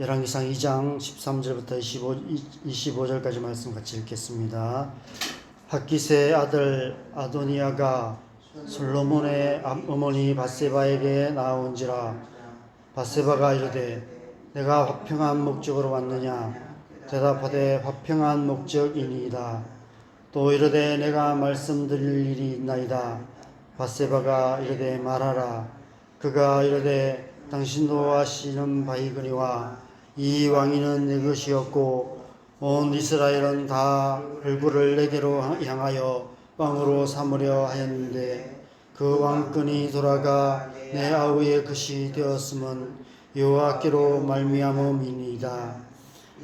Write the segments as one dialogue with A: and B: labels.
A: 열왕기상 2장 13절부터 25절까지 말씀 같이 읽겠습니다. 핫깃의 아들 아도니아가 솔로몬의 어머니 밧세바에게 나온지라. 밧세바가 이르되 내가 화평한 목적으로 왔느냐. 대답하되 화평한 목적이니이다. 또 이르되 내가 말씀드릴 일이 있나이다. 밧세바가 이르되 말하라. 그가 이르되 당신도 아시는 바이거니와 이 왕위는 내 것이었고 온 이스라엘은 다 얼굴을 내게로 향하여 왕으로 삼으려 하였는데 그 왕권이 돌아가 내 아우의 것이 되었음은 여호와께로 말미암음이니이다.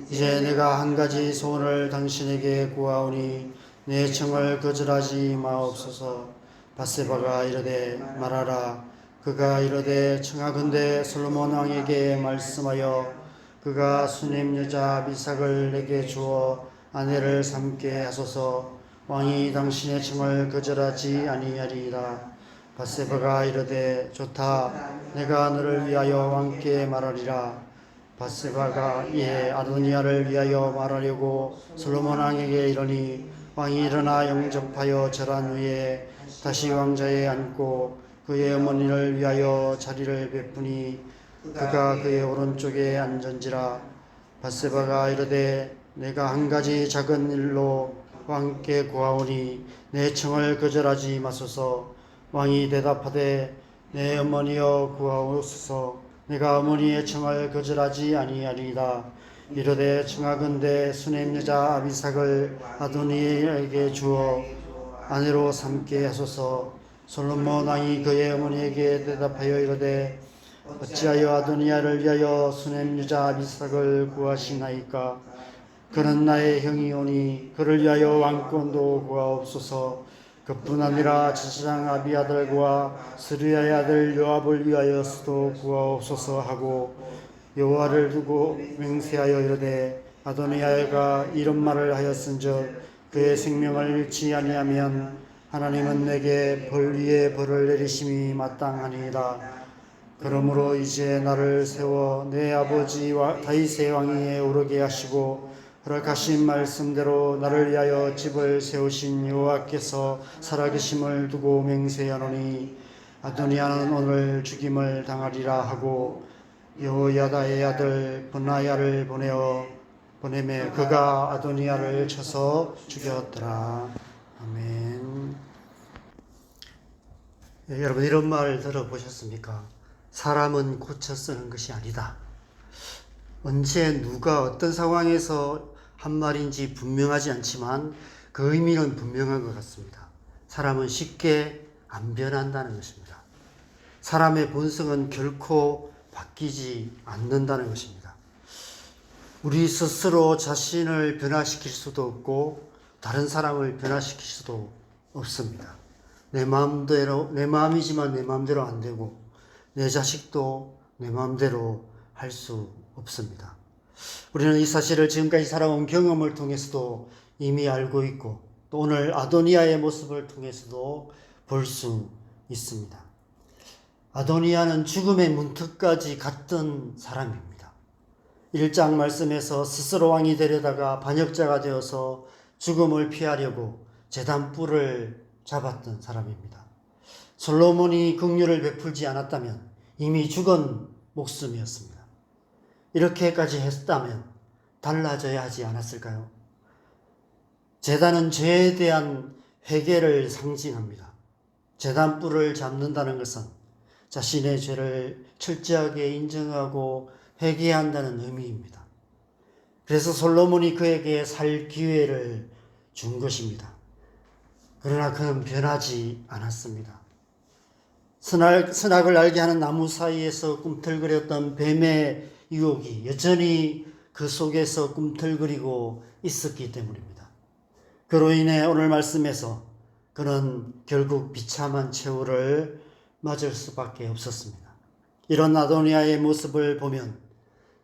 A: 이제 내가 한 가지 소원을 당신에게 구하오니 내 청을 거절하지 마옵소서. 밧세바가 이르되 말하라. 그가 이르되 청하건대 솔로몬 왕에게 말씀하여 그가 수넴 여자 아비삭을 내게 주어 아내를 삼게 하소서. 왕이 당신의 청을 거절하지 아니하리이다. 밧세바가 이르되 좋다. 내가 너를 위하여 왕께 말하리라. 밧세바가 이에 아도니아를 위하여 말하려고 솔로몬 왕에게 이르니 왕이 일어나 영접하여 절한 후에 다시 왕좌에 앉고 그의 어머니를 위하여 자리를 베푸니 그가 그의 오른쪽에 앉은지라. 밧세바가 이르되 내가 한 가지 작은 일로 왕께 구하오니 내 청을 거절하지 마소서. 왕이 대답하되 내 어머니여 구하옵소서. 내가 어머니의 청을 거절하지 아니하리이다. 이르되 청하건대 수넴 여자 아비삭을 아도니에게 주어 아내로 삼게 하소서. 솔로몬 왕이 그의 어머니에게 대답하여 이르되 어찌하여 아도니아를 위하여 수넴 여자 아비삭을 구하시나이까. 그는 나의 형이오니 그를 위하여 왕권도 구하옵소서. 그뿐 아니라 제사장 아비아들과 스루야의 아들 요압을 위하여서도 구하옵소서 하고 여호와를 두고 맹세하여 이르되 아도니아가 이런 말을 하였은즉 그의 생명을 잃지 아니하면 하나님은 내게 벌 위에 벌을 내리심이 마땅하니이다. 그러므로 이제 나를 세워 내 아버지 다윗의 왕위에 오르게 하시고 허락하신 말씀대로 나를 위하여 집을 세우신 여호와께서 살아계심을 두고 맹세하노니 아도니아는 오늘 죽임을 당하리라 하고 여호야다의 아들 브나야를 보내매 그가 아도니아를 쳐서 죽였더라. 아멘. 여러분, 이런 말 들어보셨습니까? 사람은 고쳐 쓰는 것이 아니다. 언제 누가 어떤 상황에서 한 말인지 분명하지 않지만 그 의미는 분명한 것 같습니다. 사람은 쉽게 안 변한다는 것입니다. 사람의 본성은 결코 바뀌지 않는다는 것입니다. 우리 스스로 자신을 변화시킬 수도 없고 다른 사람을 변화시킬 수도 없습니다. 내 마음이지만 내 마음대로 안 되고 내 자식도 내 마음대로 할 수 없습니다. 우리는 이 사실을 지금까지 살아온 경험을 통해서도 이미 알고 있고 또 오늘 아도니아의 모습을 통해서도 볼 수 있습니다. 아도니아는 죽음의 문턱까지 갔던 사람입니다. 1장 말씀에서 스스로 왕이 되려다가 반역자가 되어서 죽음을 피하려고 제단뿔을 잡았던 사람입니다. 솔로몬이 긍휼을 베풀지 않았다면 이미 죽은 목숨이었습니다. 이렇게까지 했다면 달라져야 하지 않았을까요? 제단은 죄에 대한 회개를 상징합니다. 제단뿔을 잡는다는 것은 자신의 죄를 철저하게 인정하고 회개한다는 의미입니다. 그래서 솔로몬이 그에게 살 기회를 준 것입니다. 그러나 그는 변하지 않았습니다. 선악을 알게 하는 나무 사이에서 꿈틀거렸던 뱀의 유혹이 여전히 그 속에서 꿈틀거리고 있었기 때문입니다. 그로 인해 오늘 말씀에서 그는 결국 비참한 최후를 맞을 수밖에 없었습니다. 이런 아도니아의 모습을 보면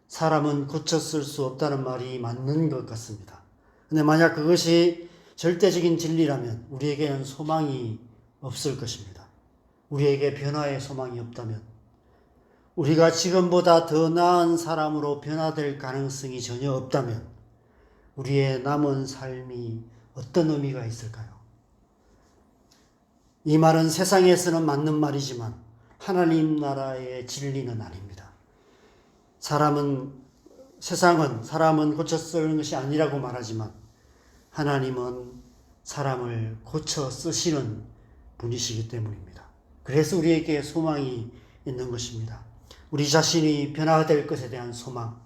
A: 사람은 고쳤을 수 없다는 말이 맞는 것 같습니다. 근데 만약 그것이 절대적인 진리라면 우리에게는 소망이 없을 것입니다. 우리에게 변화의 소망이 없다면 우리가 지금보다 더 나은 사람으로 변화될 가능성이 전혀 없다면 우리의 남은 삶이 어떤 의미가 있을까요? 이 말은 세상에서는 맞는 말이지만 하나님 나라의 진리는 아닙니다. 세상은 사람은 고쳐 쓰는 것이 아니라고 말하지만 하나님은 사람을 고쳐 쓰시는 분이시기 때문입니다. 그래서 우리에게 소망이 있는 것입니다. 우리 자신이 변화될 것에 대한 소망,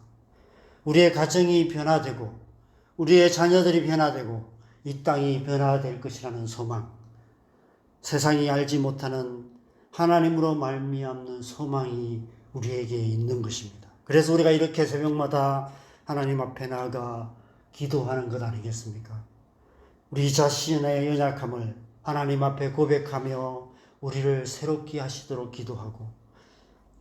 A: 우리의 가정이 변화되고 우리의 자녀들이 변화되고 이 땅이 변화될 것이라는 소망, 세상이 알지 못하는 하나님으로 말미암는 소망이 우리에게 있는 것입니다. 그래서 우리가 이렇게 새벽마다 하나님 앞에 나아가 기도하는 것 아니겠습니까? 우리 자신의 연약함을 하나님 앞에 고백하며 우리를 새롭게 하시도록 기도하고,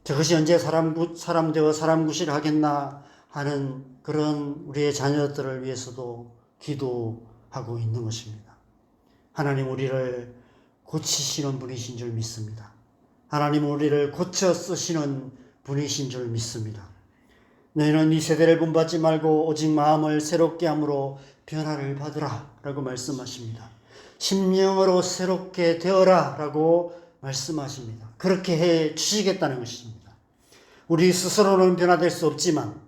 A: 저것이 언제 사람 되어 사람 구실을 하겠나 하는 그런 우리의 자녀들을 위해서도 기도하고 있는 것입니다. 하나님 우리를 고치시는 분이신 줄 믿습니다. 하나님 우리를 고쳐 쓰시는 분이신 줄 믿습니다. 너희는 이 세대를 본받지 말고 오직 마음을 새롭게 함으로 변화를 받으라 라고 말씀하십니다. 심령으로 새롭게 되어라 라고 말씀하십니다. 그렇게 해 주시겠다는 것입니다. 우리 스스로는 변화될 수 없지만,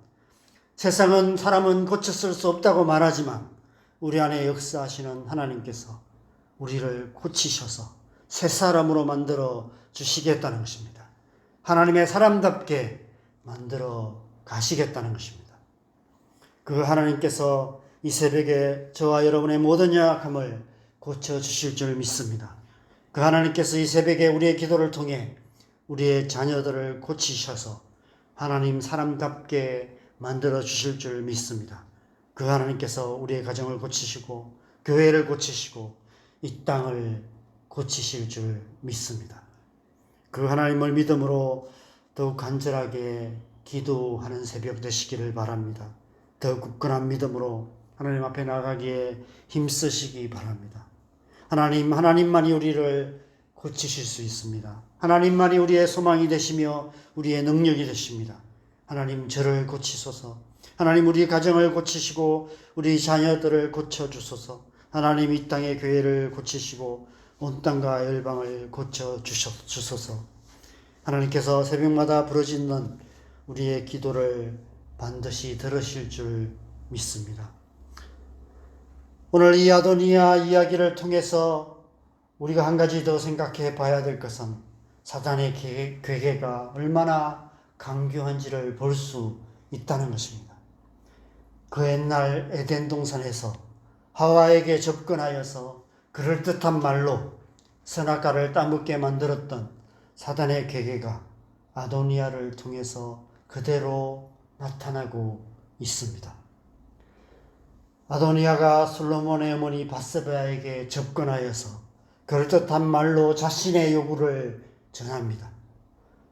A: 세상은 사람은 고쳐 쓸 수 없다고 말하지만 우리 안에 역사하시는 하나님께서 우리를 고치셔서 새 사람으로 만들어 주시겠다는 것입니다. 하나님의 사람답게 만들어 가시겠다는 것입니다. 그 하나님께서 이 새벽에 저와 여러분의 모든 연약함을 고쳐주실 줄 믿습니다. 그 하나님께서 이 새벽에 우리의 기도를 통해 우리의 자녀들을 고치셔서 하나님 사람답게 만들어 주실 줄 믿습니다. 그 하나님께서 우리의 가정을 고치시고 교회를 고치시고 이 땅을 고치실 줄 믿습니다. 그 하나님을 믿음으로 더욱 간절하게 기도하는 새벽 되시기를 바랍니다. 더 굳건한 믿음으로 하나님 앞에 나가기에 힘쓰시기 바랍니다. 하나님만이 우리를 고치실 수 있습니다. 하나님만이 우리의 소망이 되시며 우리의 능력이 되십니다. 하나님 저를 고치소서. 하나님 우리 가정을 고치시고 우리 자녀들을 고쳐주소서. 하나님 이 땅의 교회를 고치시고 온 땅과 열방을 고쳐주소서. 하나님께서 새벽마다 부르짖는 우리의 기도를 반드시 들으실 줄 믿습니다. 오늘 이 아도니아 이야기를 통해서 우리가 한 가지 더 생각해 봐야 될 것은 사단의 괴계가 얼마나 강교한지를 볼 수 있다는 것입니다. 그 옛날 에덴 동산에서 하와에게 접근하여서 그럴듯한 말로 선악과를 따먹게 만들었던 사단의 괴계가 아도니아를 통해서 그대로 나타나고 있습니다. 아도니아가 솔로몬의 어머니 밧세바에게 접근하여서 그럴듯한 말로 자신의 요구를 전합니다.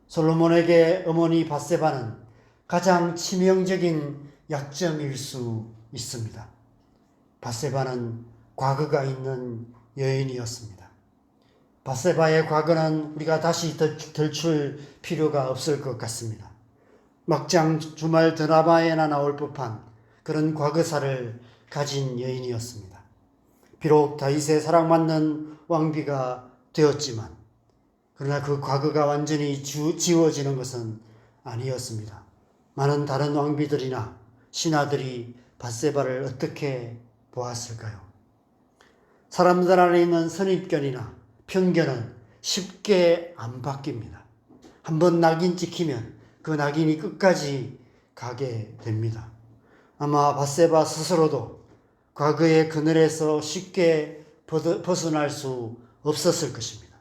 A: 솔로몬에게 어머니 밧세바는 가장 치명적인 약점일 수 있습니다. 밧세바는 과거가 있는 여인이었습니다. 밧세바의 과거는 우리가 다시 들출 필요가 없을 것 같습니다. 막장 주말 드라마에나 나올 법한 그런 과거사를 가진 여인이었습니다. 비록 다윗의 사랑받는 왕비가 되었지만 그러나 그 과거가 완전히 지워지는 것은 아니었습니다. 많은 다른 왕비들이나 신하들이 밧세바를 어떻게 보았을까요? 사람들 안에 있는 선입견이나 편견은 쉽게 안 바뀝니다. 한번 낙인 찍히면 그 낙인이 끝까지 가게 됩니다. 아마 밧세바 스스로도 과거의 그늘에서 쉽게 벗어날 수 없었을 것입니다.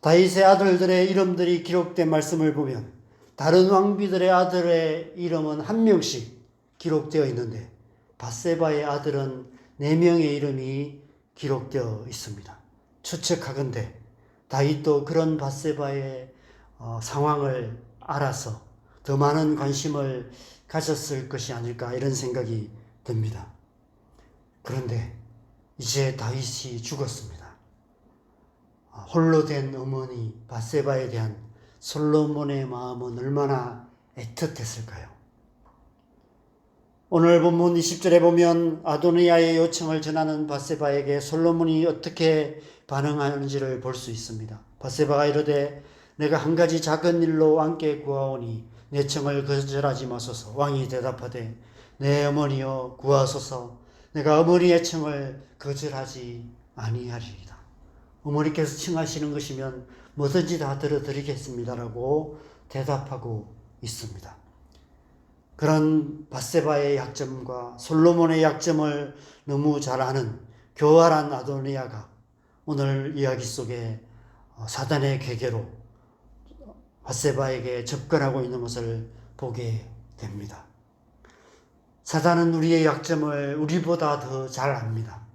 A: 다윗의 아들들의 이름들이 기록된 말씀을 보면 다른 왕비들의 아들의 이름은 한 명씩 기록되어 있는데 밧세바의 아들은 4명의 이름이 기록되어 있습니다. 추측하건대 다윗도 그런 밧세바의 상황을 알아서 더 많은 관심을 가졌을 것이 아닐까 이런 생각이 듭니다. 그런데 이제 다윗이 죽었습니다. 홀로 된 어머니 밧세바에 대한 솔로몬의 마음은 얼마나 애틋했을까요? 오늘 본문 20절에 보면 아도니아의 요청을 전하는 밧세바에게 솔로몬이 어떻게 반응하는지를 볼 수 있습니다. 밧세바가 이르되 내가 한 가지 작은 일로 왕께 구하오니 내 청을 거절하지 마소서. 왕이 대답하되 내 어머니여 구하소서. 내가 어머니의 청을 거절하지 아니하리이다. 어머니께서 청하시는 것이면 뭐든지 다 들어드리겠습니다라고 대답하고 있습니다. 그런 밧세바의 약점과 솔로몬의 약점을 너무 잘 아는 교활한 아도니아가 오늘 이야기 속에 사단의 계계로 밧세바에게 접근하고 있는 것을 보게 됩니다. 사단은 우리의 약점을 우리보다 더 잘 압니다.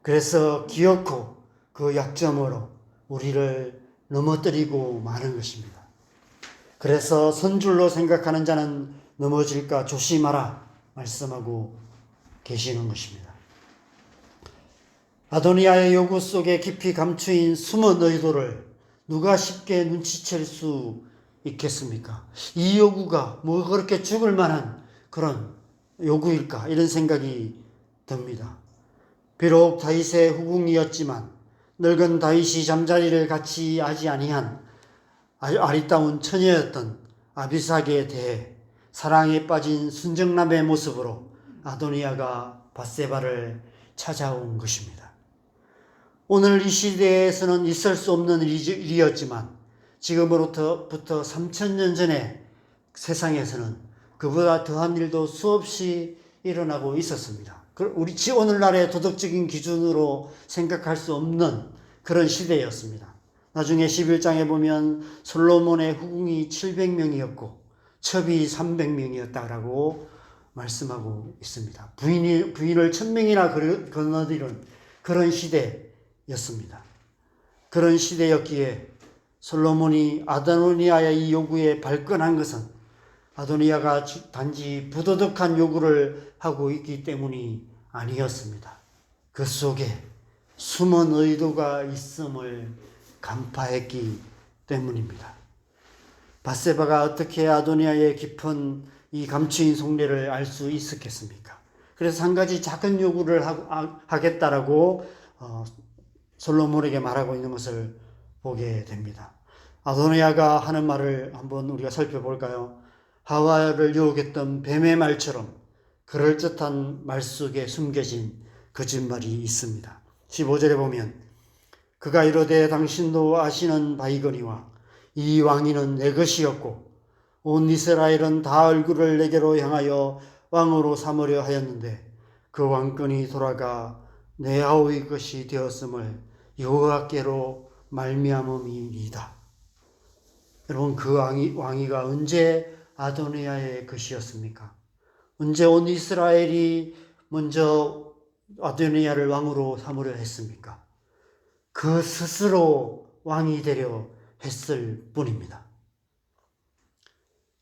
A: 그래서 기어코 그 약점으로 우리를 넘어뜨리고 마는 것입니다. 그래서 선줄로 생각하는 자는 넘어질까 조심하라 말씀하고 계시는 것입니다. 아도니아의 요구 속에 깊이 감추인 숨은 의도를 누가 쉽게 눈치챌 수 있겠습니까? 이 요구가 뭐 그렇게 죽을 만한 그런 요구일까? 이런 생각이 듭니다. 비록 다윗의 후궁이었지만 늙은 다윗이 잠자리를 같이 하지 아니한 아리따운 처녀였던 아비삭에 대해 사랑에 빠진 순정남의 모습으로 아도니아가 밧세바를 찾아온 것입니다. 오늘 이 시대에서는 있을 수 없는 일이었지만 지금으로부터 3000년 전에 세상에서는 그보다 더한 일도 수없이 일어나고 있었습니다. 우리 오늘날의 도덕적인 기준으로 생각할 수 없는 그런 시대였습니다. 나중에 11장에 보면 솔로몬의 후궁이 700명이었고 첩이 300명이었다라고 말씀하고 있습니다. 부인을 1000명이나 거느리는 그런 시대였습니다. 그런 시대였기에 솔로몬이 아도니아의 이 요구에 발끈한 것은 아도니아가 단지 부도덕한 요구를 하고 있기 때문이 아니었습니다. 그 속에 숨은 의도가 있음을 간파했기 때문입니다. 밧세바가 어떻게 아도니아의 깊은 이 감추인 속내를 알 수 있었겠습니까? 그래서 한 가지 작은 요구를 하겠다라고 솔로몬에게 말하고 있는 것을 보게 됩니다. 아도니아가 하는 말을 한번 우리가 살펴볼까요? 하와를 유혹했던 뱀의 말처럼 그럴듯한 말 속에 숨겨진 거짓말이 있습니다. 15절에 보면 그가 이르되 당신도 아시는 바이거니와 이 왕위는 내 것이었고 온 이스라엘은 다 얼굴을 내게로 향하여 왕으로 삼으려 하였는데 그 왕권이 돌아가 내 아우의 것이 되었음을 여호와께로 말미암음이니이다. 여러분, 그 왕위가 언제 아도니아의 것이었습니까? 언제 온 이스라엘이 먼저 아도니아를 왕으로 삼으려 했습니까? 그 스스로 왕이 되려 했을 뿐입니다.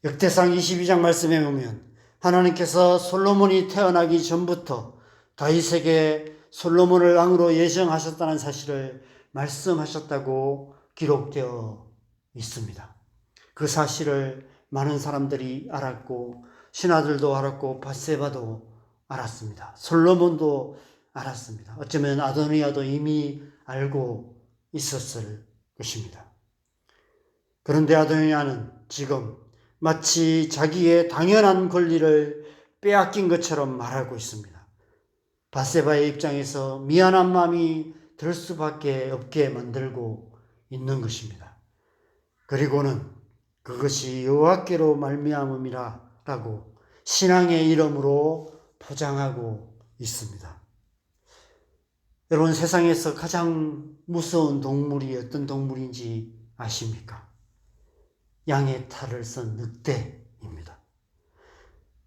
A: 역대상 22장 말씀에 보면 하나님께서 솔로몬이 태어나기 전부터 다윗에게 솔로몬을 왕으로 예정하셨다는 사실을 말씀하셨다고 기록되어 있습니다. 그 사실을 많은 사람들이 알았고 신하들도 알았고 밧세바도 알았습니다. 솔로몬도 알았습니다. 어쩌면 아도니아도 이미 알고 있었을 것입니다. 그런데 아도니아는 지금 마치 자기의 당연한 권리를 빼앗긴 것처럼 말하고 있습니다. 밧세바의 입장에서 미안한 마음이 들 수밖에 없게 만들고 있는 것입니다. 그리고는 그것이 여호와께로 말미암음이라라고 신앙의 이름으로 포장하고 있습니다. 여러분, 세상에서 가장 무서운 동물이 어떤 동물인지 아십니까? 양의 탈을 쓴 늑대입니다.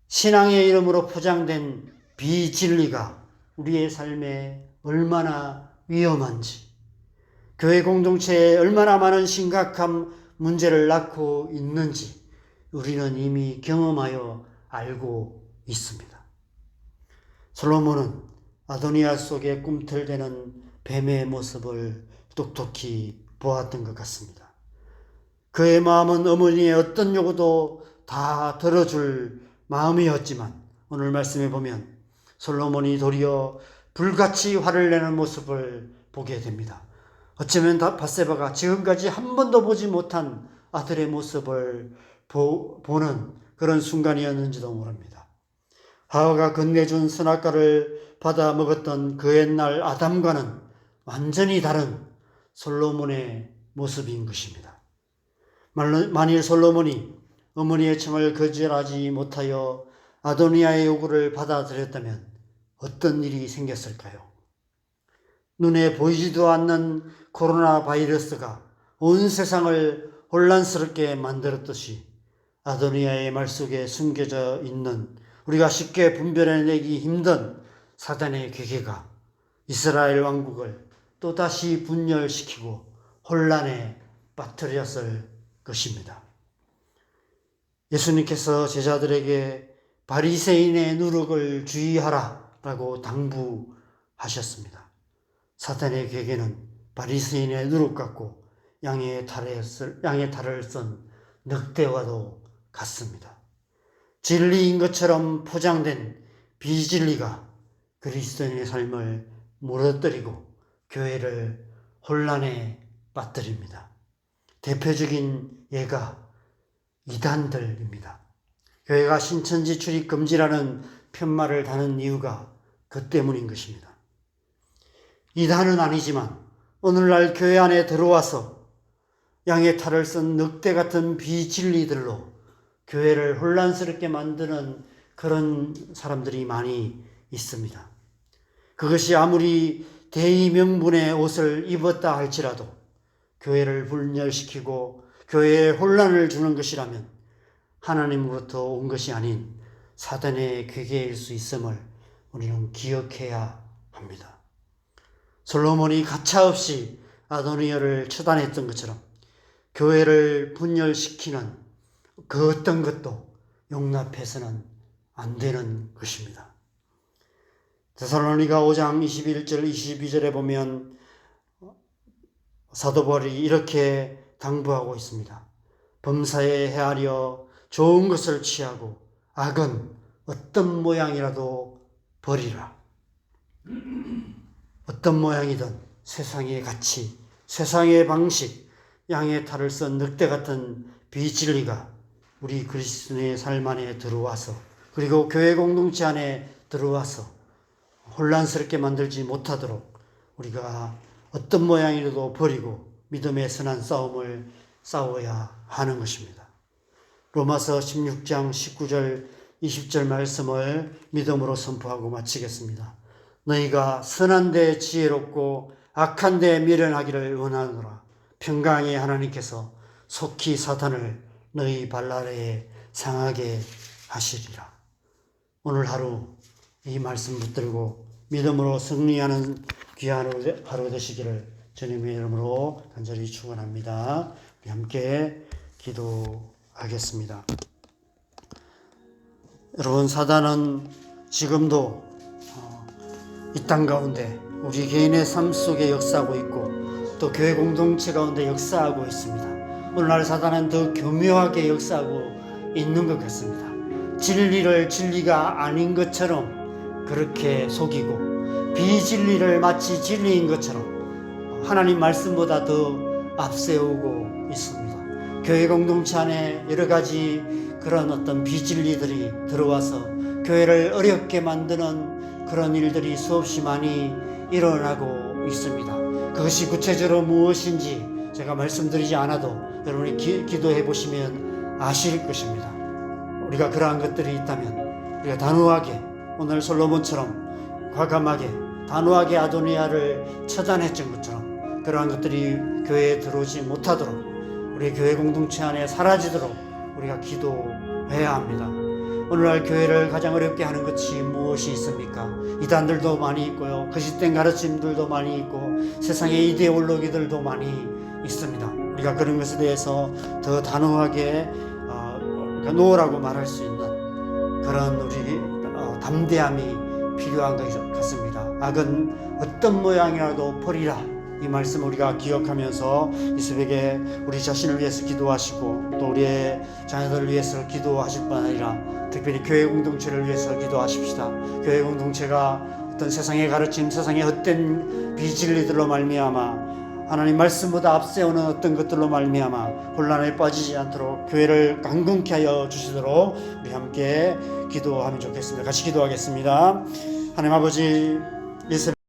A: 신앙의 이름으로 포장된 비진리가 우리의 삶에 얼마나 위험한지, 교회 공동체에 얼마나 많은 심각한 문제를 낳고 있는지 우리는 이미 경험하여 알고 있습니다. 솔로몬은 아도니아 속에 꿈틀대는 뱀의 모습을 똑똑히 보았던 것 같습니다. 그의 마음은 어머니의 어떤 요구도 다 들어줄 마음이었지만 오늘 말씀에 보면 솔로몬이 도리어 불같이 화를 내는 모습을 보게 됩니다. 어쩌면 밧세바가 지금까지 한 번도 보지 못한 아들의 모습을 보는 그런 순간이었는지도 모릅니다. 하와가 건네준 선악과를 받아 먹었던 그 옛날 아담과는 완전히 다른 솔로몬의 모습인 것입니다. 만일 솔로몬이 어머니의 청을 거절하지 못하여 아도니아의 요구를 받아들였다면 어떤 일이 생겼을까요? 눈에 보이지도 않는 코로나 바이러스가 온 세상을 혼란스럽게 만들었듯이 아도니아의 말 속에 숨겨져 있는 우리가 쉽게 분별해내기 힘든 사단의 괴계가 이스라엘 왕국을 또다시 분열시키고 혼란에 빠뜨렸을 것입니다. 예수님께서 제자들에게 바리새인의 누룩을 주의하라라고 당부하셨습니다. 사탄의 괴계는 바리새인의 누룩 같고 양의 탈을 쓴 늑대와도 같습니다. 진리인 것처럼 포장된 비진리가 그리스도인의 삶을 무너뜨리고 교회를 혼란에 빠뜨립니다. 대표적인 예가 이단들입니다. 교회가 신천지 출입 금지라는 편말을 다는 이유가 그 때문인 것입니다. 이단은 아니지만 오늘날 교회 안에 들어와서 양의 탈을 쓴 늑대 같은 비진리들로 교회를 혼란스럽게 만드는 그런 사람들이 많이 있습니다. 그것이 아무리 대의명분의 옷을 입었다 할지라도 교회를 분열시키고 교회에 혼란을 주는 것이라면 하나님으로부터 온 것이 아닌 사단의 괴계일 수 있음을 우리는 기억해야 합니다. 솔로몬이 가차없이 아도니아를 처단했던 것처럼 교회를 분열시키는 그 어떤 것도 용납해서는 안 되는 것입니다. 데살로니가 5장 21절 22절에 보면 사도 바울이 이렇게 당부하고 있습니다. 범사에 헤아려 좋은 것을 취하고 악은 어떤 모양이라도 버리라. 어떤 모양이든 세상의 가치, 세상의 방식, 양의 탈을 쓴 늑대 같은 비진리가 우리 그리스도인의 삶 안에 들어와서 그리고 교회 공동체 안에 들어와서 혼란스럽게 만들지 못하도록 우리가 어떤 모양이라도 버리고 믿음의 선한 싸움을 싸워야 하는 것입니다. 로마서 16장 19절 20절 말씀을 믿음으로 선포하고 마치겠습니다. 너희가 선한 데 지혜롭고 악한 데 미련하기를 원하노라. 평강의 하나님께서 속히 사탄을 너희 발 아래에 상하게 하시리라. 오늘 하루 이 말씀 붙들고 믿음으로 승리하는 귀한 하루 되시기를 주님의 이름으로 간절히 축원합니다. 우리 함께 기도하겠습니다. 여러분, 사단은 지금도 이 땅 가운데 우리 개인의 삶 속에 역사하고 있고 또 교회 공동체 가운데 역사하고 있습니다. 오늘날 사단은 더 교묘하게 역사하고 있는 것 같습니다. 진리를 진리가 아닌 것처럼 그렇게 속이고 비진리를 마치 진리인 것처럼 하나님 말씀보다 더 앞세우고 있습니다. 교회 공동체 안에 여러 가지 그런 어떤 비진리들이 들어와서 교회를 어렵게 만드는 그런 일들이 수없이 많이 일어나고 있습니다. 그것이 구체적으로 무엇인지 제가 말씀드리지 않아도 여러분이 기도해 보시면 아실 것입니다. 우리가 그러한 것들이 있다면 우리가 단호하게 오늘 솔로몬처럼 과감하게 단호하게 아도니아를 처단했던 것처럼 그러한 것들이 교회에 들어오지 못하도록 우리 교회 공동체 안에 사라지도록 우리가 기도해야 합니다. 오늘날 교회를 가장 어렵게 하는 것이 무엇이 있습니까? 이단들도 많이 있고요. 거짓된 가르침들도 많이 있고 세상의 이데올로기들도 많이 있습니다. 우리가 그런 것에 대해서 더 단호하게 노라고 말할 수 있는 그런 우리 담대함이 필요한 것 같습니다. 악은 어떤 모양이라도 버리라. 이 말씀 우리가 기억하면서 이 새벽에 우리 자신을 위해서 기도하시고 또 우리의 자녀들을 위해서 기도하실 뿐 아니라 특별히 교회 공동체를 위해서 기도하십시다. 교회 공동체가 어떤 세상의 가르침, 세상의 헛된 비진리들로 말미암아 하나님 말씀보다 앞세우는 어떤 것들로 말미암아 혼란에 빠지지 않도록 교회를 강건케 하여 주시도록 우리 함께 기도하면 좋겠습니다. 같이 기도하겠습니다. 하나님 아버지, 이 새벽